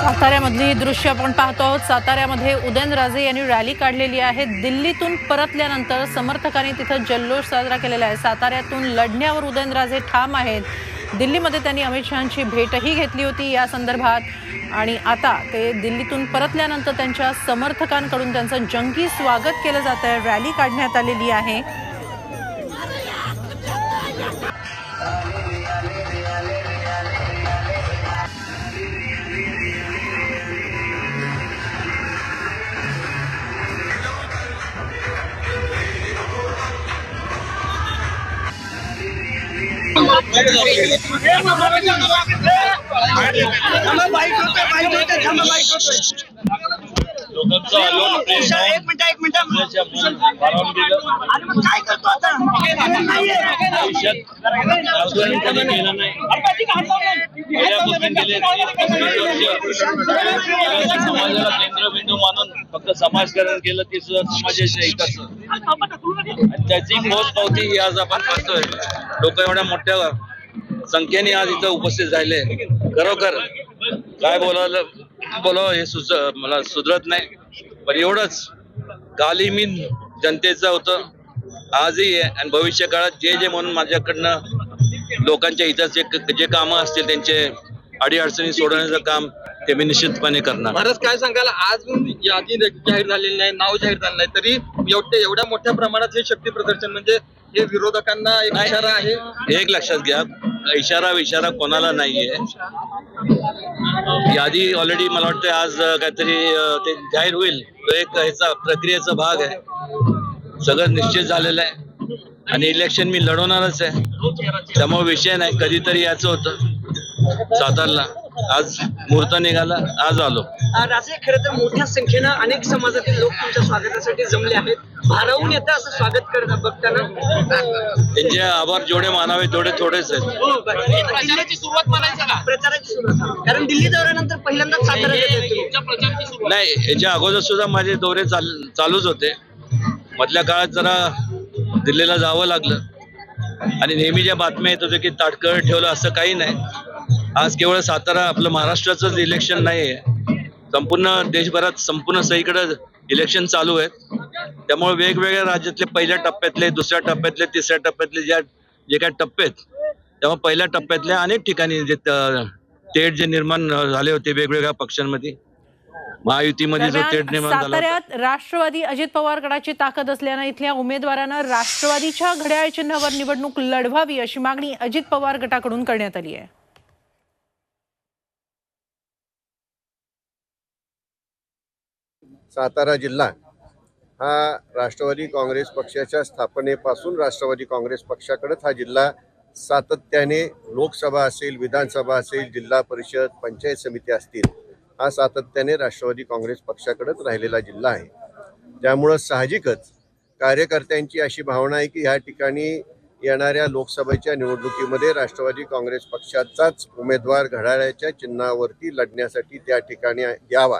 साताऱ्यामधली ही दृश्य आपण पाहतो आहोत। साताऱ्यामध्ये उदयनराजे यांनी रॅली काढलेली आहे। दिल्लीतून परतल्यानंतर समर्थकांनी तिथे जल्लोष साजरा केलेला आहे। साताऱ्यातून लढण्यावर उदयनराजे ठाम आहेत। दिल्लीमध्ये त्यांनी अमित शहांची भेटही घेतली होती या संदर्भात आणि आता ते दिल्लीतून परतल्यानंतर त्यांच्या समर्थकांकडून त्यांचं जंगी स्वागत केलं जात आहे। रॅली काढण्यात आलेली आहे। केंद्रबिंदू मानून फक्त समाजकारण केलं की सुद्धा समाजाच्या हिताचं त्याची पोचपावती ही आज आपण करतोय। लोक एवढ्या मोठ्या संख्येने आज इथं उपस्थित झाले। खरोखर काय बोलावं हे मला सुधरत नाही, पण एवढंच कालही मी जनतेचं होतं, आजही आहे आणि भविष्य काळात जे म्हणून माझ्याकडनं लोकांच्या हिताचे जे कामं असतील त्यांचे अडीअडचणी सोडवण्याचं काम ते मी निश्चितपणे करणार। महाराज काय सांगाल, आज यादी जाहीर झालेली नाही, नाव जाहीर झालं नाही, तरी एवढ्या मोठ्या प्रमाणात हे शक्ती प्रदर्शन म्हणजे हे विरोधकांना एक इशारा आहे। एक लक्षात घ्या, इशारा कोणाला नाहीये। यादी ऑलरेडी मला वाटतं आज काहीतरी ते जाहीर होईल, तो एक ह्याचा प्रक्रियेचा भाग आहे। सगळं निश्चित झालेलं आहे आणि इलेक्शन मी लढवणारच आहे, त्यामुळे विषय नाही। कधीतरी याचं होतं सातारला, आज मुहूर्त निघाला, आज आलो। राजे, खरं तर मोठ्या संख्येनं अनेक समाजातील लोक तुमच्या स्वागतासाठी जमले आहेत। भारावून येतं असं स्वागत करत बघताना त्यांचे आभार जेवढे मानावे तेवढे थोडेच आहेत। प्रचाराची सुरुवात म्हणायचं का? प्रचाराची सुरुवात, कारण दिल्ली दौऱ्यानंतर पहिल्यांदाच सातारा नाही, याच्या अगोदर सुद्धा माझे दौरे चालूच होते। मधल्या काळात जरा दिल्लीला जावं लागलं आणि नेहमी ज्या बातम्या येत होत्या की ताटकळत ठेवलं, असं काही नाही। आज केवळ सातारा आपलं महाराष्ट्राचंच इलेक्शन नाही आहे, संपूर्ण देशभरात संपूर्ण सगळीकडे इलेक्शन चालू आहेत। त्यामुळे वेगवेगळ्या राज्यातले पहिल्या टप्प्यातले, दुसऱ्या टप्प्यातले, तिसऱ्या टप्प्यातले जे काही टप्पे आहेत, त्यामुळे पहिल्या टप्प्यातल्या अनेक ठिकाणी जे तेढ जे निर्माण झाले होते वेगवेगळ्या पक्षांमध्ये, महायुतीमध्ये जो तेढ निर्माण झाला, साताऱ्यात राष्ट्रवादी अजित पवार गटाची ताकद असल्यानं इथल्या उमेदवारांना राष्ट्रवादीच्या घड्याळ चिन्हावर निवडणूक लढवावी अशी मागणी अजित पवार गटाकडून करण्यात आली आहे। सातारा जिल्हा हा राष्ट्रवादी काँग्रेस पक्षाच्या स्थापनेपासून राष्ट्रवादी काँग्रेस पक्षाकडेच हा जिल्हा सातत्याने, लोकसभा असेल, विधानसभा असेल, जिल्हा परिषद, पंचायत समिती असतील, हा सातत्याने राष्ट्रवादी काँग्रेस पक्षाकडेच राहिलेला जिल्हा आहे। त्यामुळं साहजिकच कार्यकर्त्यांची अशी भावना आहे की ह्या ठिकाणी येणाऱ्या लोकसभेच्या निवडणुकीमध्ये राष्ट्रवादी काँग्रेस पक्षाचाच उमेदवार घड्याळाच्या चिन्हावरती लढण्यासाठी त्या ठिकाणी यावा